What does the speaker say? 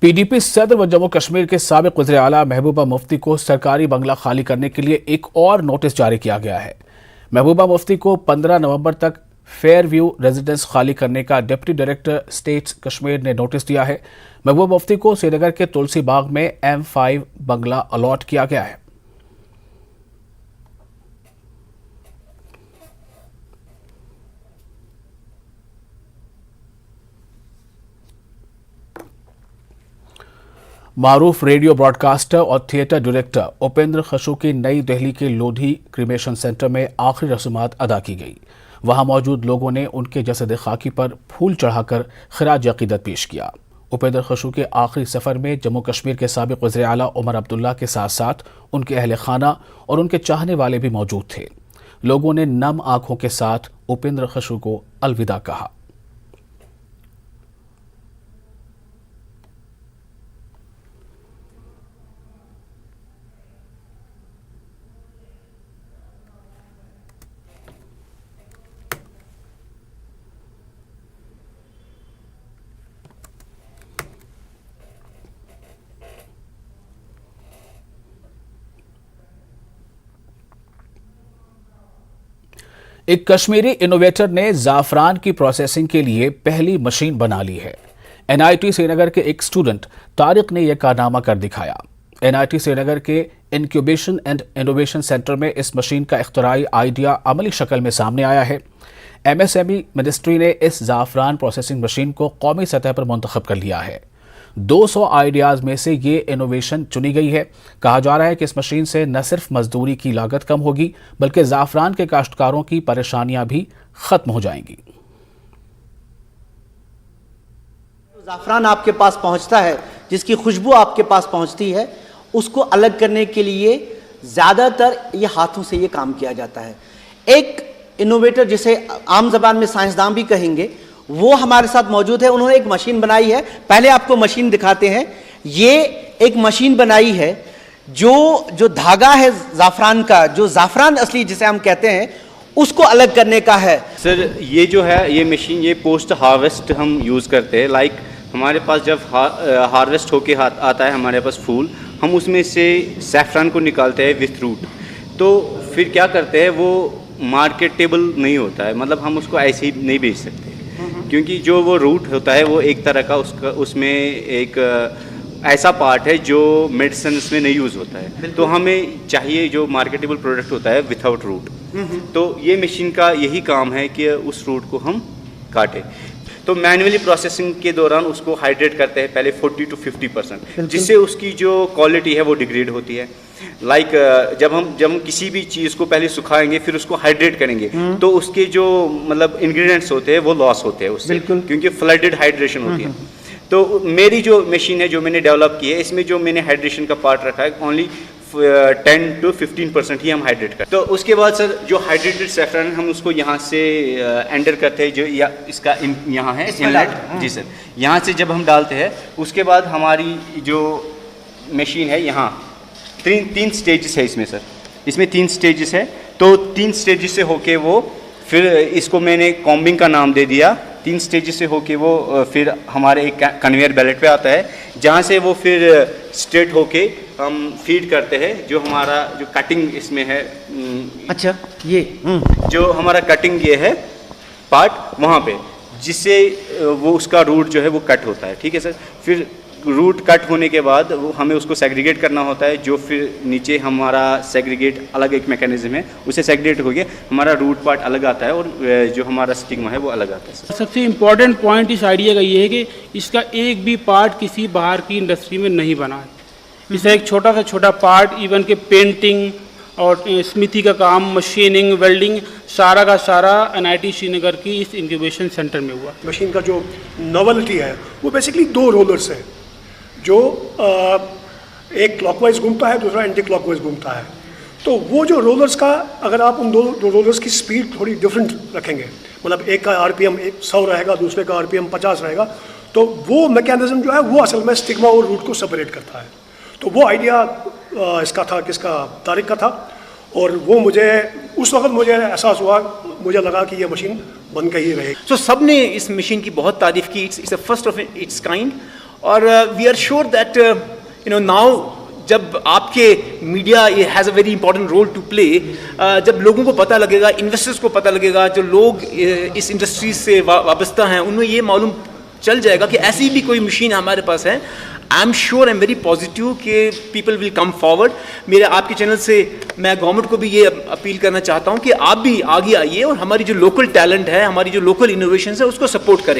PDP सदर व जम्मू कश्मीर के साबिक वज़ीर आला महबूबा मुफ्ती को सरकारी बंगला खाली करने के लिए एक और नोटिस जारी किया गया है। महबूबा मुफ्ती को 15 नवंबर तक फेयर व्यू रेजिडेंस खाली करने का डिप्टी डायरेक्टर स्टेट्स कश्मीर ने नोटिस दिया है। महबूबा मुफ्ती को श्रीनगर के तुलसी बाग में M5 बंगला अलॉट किया गया है। मारूफ रेडियो ब्रॉडकास्टर और थिएटर डायरेक्टर उपेंद्र खशू की नई दिल्ली के लोधी क्रीमेशन सेंटर में आखिरी रस्मात अदा की गई। वहां मौजूद लोगों ने उनके जसद खाकी पर फूल चढ़ाकर खिराज अकीदत पेश किया। उपेंद्र खशू के आखिरी सफर में जम्मू कश्मीर के साबिक वज़ीर आला उमर अब्दुल्ला के साथ साथ उनके अहले खाना और उनके चाहने वाले भी मौजूद थे। लोगों ने नम आंखों के साथ उपेंद्र खशू को अलविदा कहा। एक कश्मीरी इनोवेटर ने ज़ाफ़रान की प्रोसेसिंग के लिए पहली मशीन बना ली है। NIT श्रीनगर के एक स्टूडेंट तारिक ने यह कारनामा कर दिखाया। NIT श्रीनगर के इंक्यूबेशन एंड इनोवेशन सेंटर में इस मशीन का इख्तराई आइडिया अमली शक्ल में सामने आया है। MSME मिनिस्ट्री ने इस ज़ाफ़रान प्रोसेसिंग मशीन को कौमी सतह पर मुंतखब कर लिया है। 200 आइडियाज में से ये इनोवेशन चुनी गई है। कहा जा रहा है कि इस मशीन से न सिर्फ मजदूरी की लागत कम होगी बल्कि ज़ाफ़रान के काश्तकारों की परेशानियां भी खत्म हो जाएंगी। ज़ाफ़रान आपके पास पहुंचता है, जिसकी खुशबू आपके पास पहुंचती है, उसको अलग करने के लिए ज़्यादातर ये हाथों से ये काम किया जाता है। एक इनोवेटर, जिसे आम जबान में साइंसदान भी कहेंगे, वो हमारे साथ मौजूद है। उन्होंने एक मशीन बनाई है। पहले आपको मशीन दिखाते हैं। ये एक मशीन बनाई है जो धागा है ज़ाफ़रान का, जो ज़ाफ़रान असली जिसे हम कहते हैं, उसको अलग करने का है। सर ये जो है ये मशीन ये पोस्ट हार्वेस्ट हम यूज़ करते हैं। लाइक हमारे पास जब हार्वेस्ट होके आता है हमारे पास फूल, हम उसमें से सैफ़रान को निकालते हैं विथ रूट। तो फिर क्या करते हैं, वो मार्केटेबल नहीं होता है, मतलब हम उसको ऐसे ही नहीं बेच सकते क्योंकि जो वो रूट होता है वो एक तरह का उसमें एक ऐसा पार्ट है जो मेडिसिन में नहीं यूज़ होता है। तो हमें चाहिए जो मार्केटेबल प्रोडक्ट होता है विथआउट रूट। तो ये मशीन का यही काम है कि उस रूट को हम काटें। तो मैनुअली प्रोसेसिंग के दौरान उसको हाइड्रेट करते हैं पहले 40 to 50%, जिससे उसकी जो क्वालिटी है वो डिग्रेड होती है। लाइक जब हम किसी भी चीज़ को पहले सुखाएंगे फिर उसको हाइड्रेट करेंगे तो उसके जो मतलब इंग्रेडिएंट्स होते हैं वो लॉस होते हैं उससे, क्योंकि फ्लडेड हाइड्रेशन होती है। तो मेरी जो मशीन है जो मैंने डेवलप की है, इसमें जो मैंने हाइड्रेशन का पार्ट रखा है ओनली 10 to 15% ही हम हाइड्रेट करते हैं। तो उसके बाद सर जो हाइड्रेटेड सैफरन हम उसको यहाँ से एंटर करते हैं, जो इसका यहाँ है इनलेट। जी सर, यहाँ से जब हम डालते हैं उसके बाद हमारी जो मशीन है यहाँ तीन स्टेजेस है इसमें सर, इसमें 3 स्टेजेस है। तो 3 स्टेजेस से होके वो फिर इसको मैंने कॉम्बिंग का नाम दे दिया। 3 स्टेजेस से होके वो फिर हमारे एक कन्वेयर बेल्ट पे आता है, जहाँ से वो फिर स्ट्रेट होके हम फीड करते हैं। जो हमारा जो कटिंग इसमें है, अच्छा ये जो हमारा कटिंग ये है पार्ट वहाँ पे, जिससे वो उसका रूट जो है वो कट होता है। ठीक है सर, फिर रूट कट होने के बाद वो हमें उसको सेग्रीगेट करना होता है। जो फिर नीचे हमारा सेग्रीगेट अलग एक मैकेनिज्म है, उसे सेग्रीगेट हो गया हमारा रूट पार्ट अलग आता है और जो हमारा स्टिग्मा है वो अलग आता है। सबसे इम्पॉर्टेंट पॉइंट इस आइडिया का ये है कि इसका एक भी पार्ट किसी बाहर की इंडस्ट्री में नहीं बना है। इसका एक छोटा सा छोटा पार्ट इवन के पेंटिंग और स्मिथी का काम, मशीनिंग, वेल्डिंग, सारा का सारा NIT श्रीनगर की इस इंक्यूबेशन सेंटर में हुआ। मशीन का जो नॉवेल्टी है वो बेसिकली 2 रोलर्स हैं, जो एक क्लॉकवाइज घूमता है, दूसरा एंटी क्लॉकवाइज घूमता है। तो वो जो रोलर्स का, अगर आप उन दो रोलर्स की स्पीड थोड़ी डिफरेंट रखेंगे, मतलब एक का RPM 100 रहेगा, दूसरे का RPM 50 रहेगा, तो वो मैकेनिज्म जो है वो असल में स्टिग्मा और रूट को सेपरेट करता है। तो वो आइडिया इसका था, किसका, तारिक का था। और वो मुझे उस वक्त मुझे एहसास हुआ, मुझे लगा कि ये मशीन बन के ही रहेगी। सो सब ने इस मशीन की बहुत तारीफ की। It's the first of its kind और we are sure that now जब आपके मीडिया ये has a very important role to play, जब लोगों को पता लगेगा, इन्वेस्टर्स को पता लगेगा, जो लोग इस इंडस्ट्री से वाबस्ता हैं, उन्हें ये मालूम चल जाएगा कि ऐसी भी कोई मशीन हमारे पास है। I am sure, I am very positive कि पीपल विल कम फॉरवर्ड। मेरे आपके चैनल से मैं गवर्नमेंट को भी ये अपील करना चाहता हूँ कि आप भी आगे आइए और हमारी जो लोकल टैलेंट है, हमारी जो लोकल इनोवेशन है, उसको सपोर्ट करें।